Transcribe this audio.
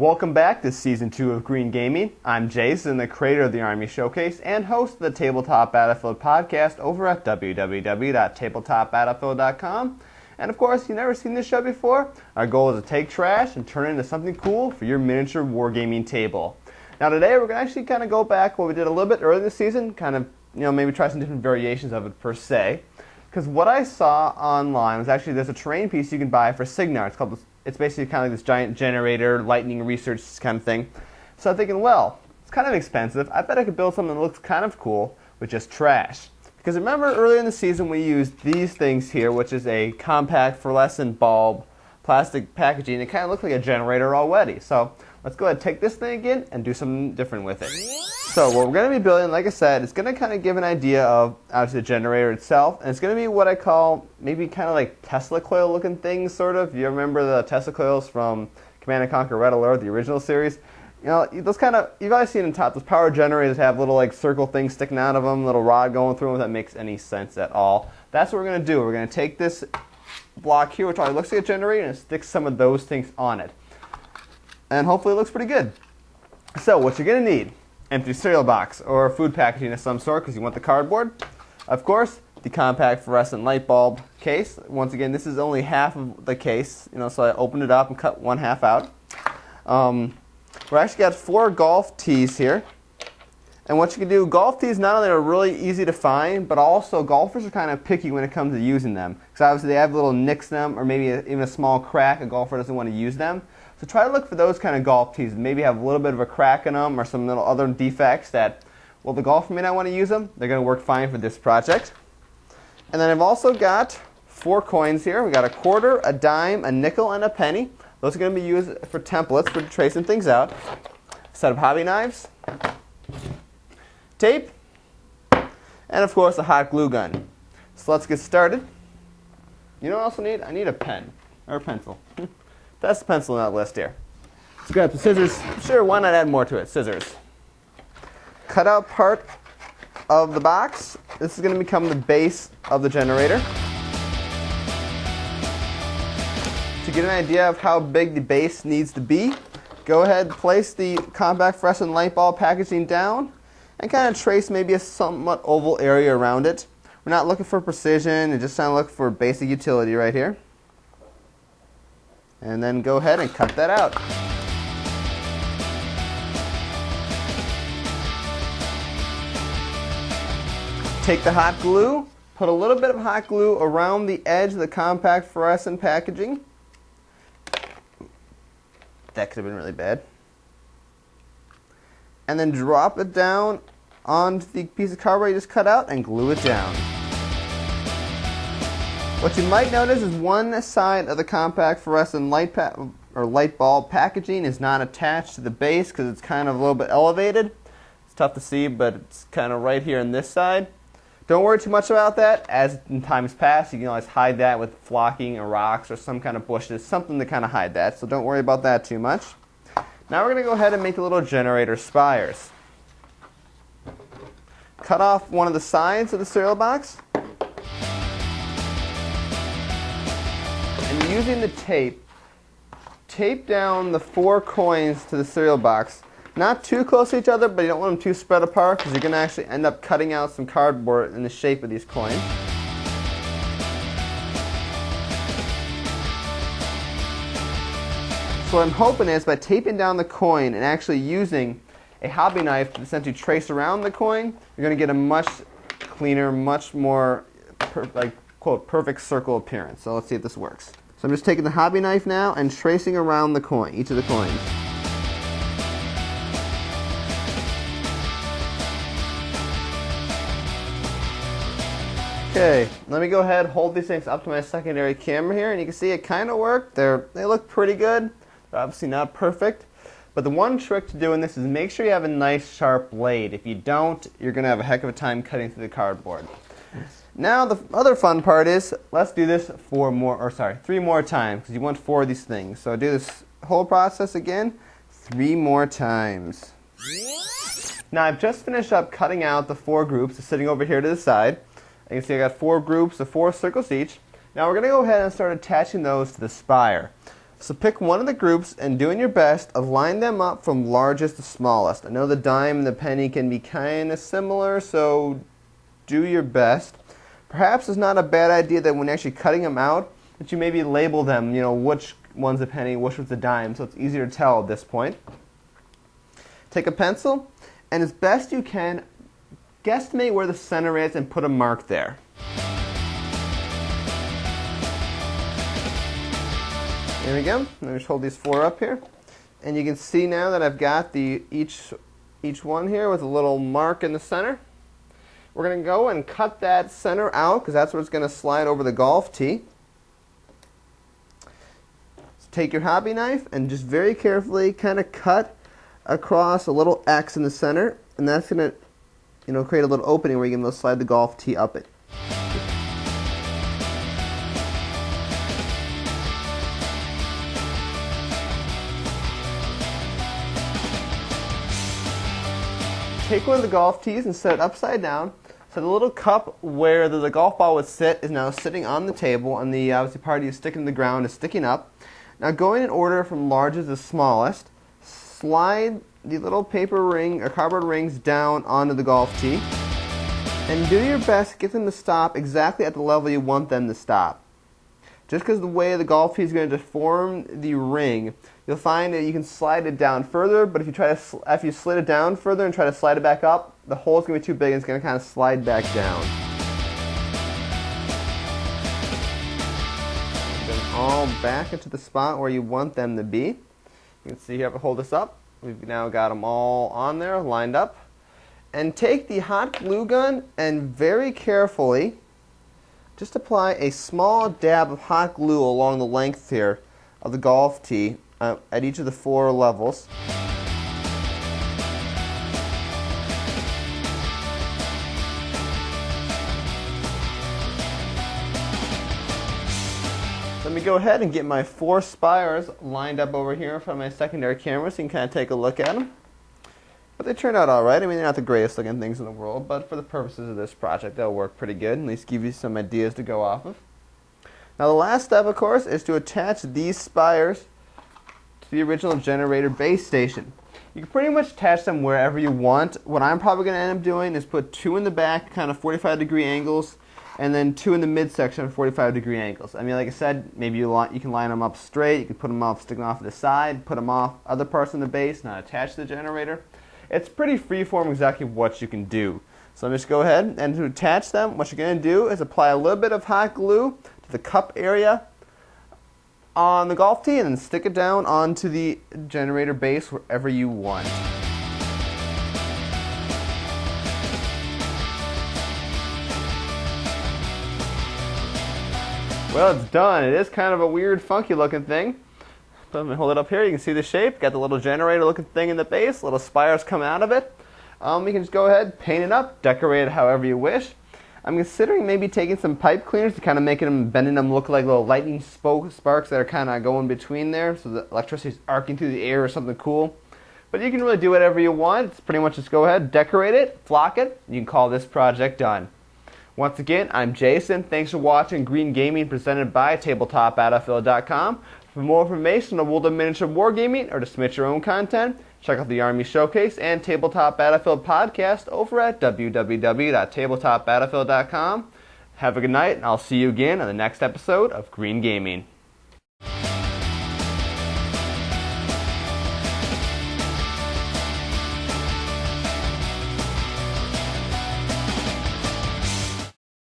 Welcome back to Season 2 of Green Gaming. I'm Jason, the creator of the Army Showcase and host of the Tabletop Battlefield podcast over at www.tabletopbattlefield.com. And of course, if you've never seen this show before, our goal is to take trash and turn it into something cool for your miniature wargaming table. Now today we're going to actually kind of go back what we did a little bit earlier this season, kind of, maybe try some different variations of it per se. Because what I saw online was actually there's a terrain piece you can buy for Cygnar. It's basically kind of like this giant generator, lightning research kind of thing. So I'm thinking, well, it's kind of expensive. I bet I could build something that looks kind of cool with just trash. Because remember earlier in the season we used these things here, which is a compact fluorescent bulb, plastic packaging. It kind of looks like a generator already. So let's go ahead and take this thing again and do something different with it. So what we're going to be building, like I said, it's going to kind of give an idea of obviously the generator itself, and it's going to be what I call maybe kind of like Tesla coil looking things, sort of. You remember the Tesla coils from Command & Conquer Red Alert, the original series? Those kind of, you've always seen on top, those power generators have little like circle things sticking out of them, little rod going through them, if that makes any sense at all. That's what we're going to do. We're going to take this block here, which already looks like a generator, and stick some of those things on it. And hopefully it looks pretty good. So what you're going to need: empty cereal box or food packaging of some sort because you want the cardboard. Of course, the compact fluorescent light bulb case. Once again, this is only half of the case, so I opened it up and cut one half out. We actually got 4 golf tees here. And what you can do, golf tees not only are really easy to find, but also golfers are kind of picky when it comes to using them. Because obviously they have little nicks in them or maybe even a small crack. A golfer doesn't want to use them. So try to look for those kind of golf tees. Maybe have a little bit of a crack in them or some little other defects that, well, the golfer may not want to use them. They're going to work fine for this project. And then I've also got 4 coins here. We got a quarter, a dime, a nickel, and a penny. Those are going to be used for templates for tracing things out. A set of hobby knives, tape, and of course a hot glue gun. So let's get started. You know what I also need? I need a pen or a pencil. That's the pencil on that list here. Let's grab the scissors. Sure, why not add more to it? Scissors. Cut out part of the box. This is going to become the base of the generator. To get an idea of how big the base needs to be, go ahead and place the compact fluorescent light bulb packaging down and kind of trace maybe a somewhat oval area around it. We're not looking for precision, we're just trying to look for basic utility right here. And then go ahead and cut that out. Take the hot glue, put a little bit of hot glue around the edge of the compact fluorescent packaging. That could have been really bad. And then drop it down onto the piece of cardboard you just cut out and glue it down. What you might notice is one side of the compact fluorescent light bulb packaging is not attached to the base because it's kind of a little bit elevated. It's tough to see, but it's kind of right here on this side. Don't worry too much about that. As in times past, you can always hide that with flocking or rocks or some kind of bushes, something to kind of hide that. So don't worry about that too much. Now we're going to go ahead and make the little generator spires. Cut off one of the sides of the cereal box. And using the tape down the 4 coins to the cereal box. Not too close to each other, but you don't want them too spread apart because you're going to actually end up cutting out some cardboard in the shape of these coins. So what I'm hoping is by taping down the coin and actually using a hobby knife to essentially trace around the coin, you're going to get a much cleaner, much more quote, perfect circle appearance. So let's see if this works. So I'm just taking the hobby knife now and tracing around the coin, each of the coins. Okay, let me go ahead and hold these things up to my secondary camera here, and you can see it kind of worked. They look pretty good. They're obviously not perfect. But the one trick to doing this is make sure you have a nice sharp blade. If you don't, you're going to have a heck of a time cutting through the cardboard. Now the other fun part is, let's do this 3 more times, because you want 4 of these things. So do this whole process again 3 more times. Now I've just finished up cutting out the 4 groups sitting over here to the side. You can see I got 4 groups of 4 circles each. Now we're going to go ahead and start attaching those to the spire. So pick one of the groups and doing your best, align them up from largest to smallest. I know the dime and the penny can be kind of similar, so do your best. Perhaps it's not a bad idea that when actually cutting them out, that you maybe label them, which one's a penny, which one's a dime, so it's easier to tell at this point. Take a pencil, and as best you can, guesstimate where the center is and put a mark there. There we go. Let me just hold these four up here. And you can see now that I've got each one here with a little mark in the center. We're going to go and cut that center out because that's where it's going to slide over the golf tee. So take your hobby knife and just very carefully kind of cut across a little X in the center, and that's going to create a little opening where you can slide the golf tee up it. Take one of the golf tees and set it upside down. So the little cup where the golf ball would sit is now sitting on the table, and the obviously part you stick in the ground is sticking up. Now going in order from largest to smallest, slide the little paper ring or cardboard rings down onto the golf tee, and do your best to get them to stop exactly at the level you want them to stop. Just because the way the golf tee is going to deform the ring, you'll find that you can slide it down further, but if you slid it down further and try to slide it back up, the hole's going to be too big and it's going to kind of slide back down. Get them all back into the spot where you want them to be. You can see here, if I hold this up, we've now got them all on there, lined up. And take the hot glue gun and very carefully just apply a small dab of hot glue along the length here of the golf tee at each of the four levels. Let me go ahead and get my four spires lined up over here from my secondary camera so you can kind of take a look at them. But they turned out alright. I mean, they're not the greatest looking things in the world, but for the purposes of this project, they'll work pretty good, at least give you some ideas to go off of. Now the last step, of course, is to attach these spires to the original generator base station. You can pretty much attach them wherever you want. What I'm probably going to end up doing is put two in the back, kind of 45-degree angles, and then two in the midsection, 45-degree angles. I mean, like I said, maybe you can line them up straight, you can put them off, sticking off to the side, put them off other parts of the base, not attached to the generator. It's pretty freeform exactly what you can do. So let me just go ahead and to attach them, what you're going to do is apply a little bit of hot glue to the cup area on the golf tee and then stick it down onto the generator base wherever you want. Well, it's done. It is kind of a weird, funky looking thing. But I'm going to hold it up here. You can see the shape. Got the little generator looking thing in the base. Little spires coming out of it. You can just go ahead, paint it up, decorate it however you wish. I'm considering maybe taking some pipe cleaners to kind of bending them look like little lightning sparks that are kind of going between there, so the electricity is arcing through the air or something cool. But you can really do whatever you want. It's pretty much just go ahead, decorate it, flock it, and you can call this project done. Once again, I'm Jason. Thanks for watching Green Gaming presented by TabletopBattlefield.com. For more information on World of Miniature Wargaming or to submit your own content, check out the Army Showcase and Tabletop Battlefield podcast over at www.tabletopbattlefield.com. Have a good night, and I'll see you again on the next episode of Green Gaming.